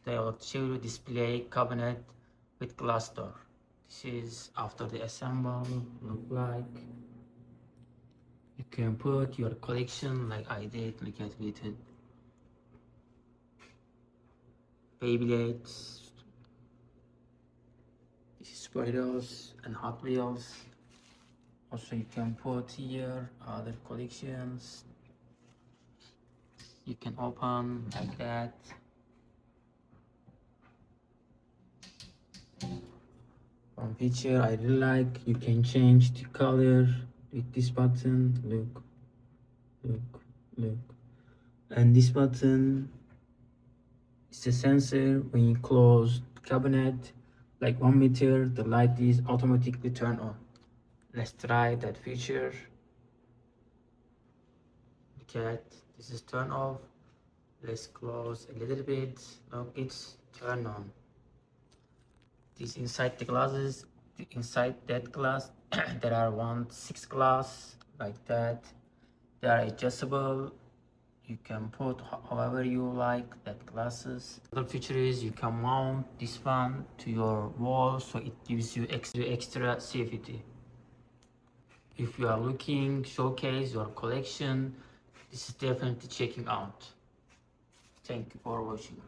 Today I will show you display cabinet with glass door. This is after the assemble look like. You can put your collection like I did, look at with Beyblades, this is superheroes and Hot Wheels. Also you can put here other collections. You can open like that. One feature I really like, you can change the color with this button. Look. And this button is a sensor. When you close the cabinet like 1 meter, the light is automatically turned on. Let's try that feature. Look at this is turn off. Let's close a little bit. Look, it's turned on. This inside the glasses, inside that glass there are 6 glass like that. They are adjustable. You can put however you like that glasses. Another feature is you can mount this one to your wall, so it gives you extra safety. If you are looking showcase your collection, this is definitely checking out. Thank you for watching.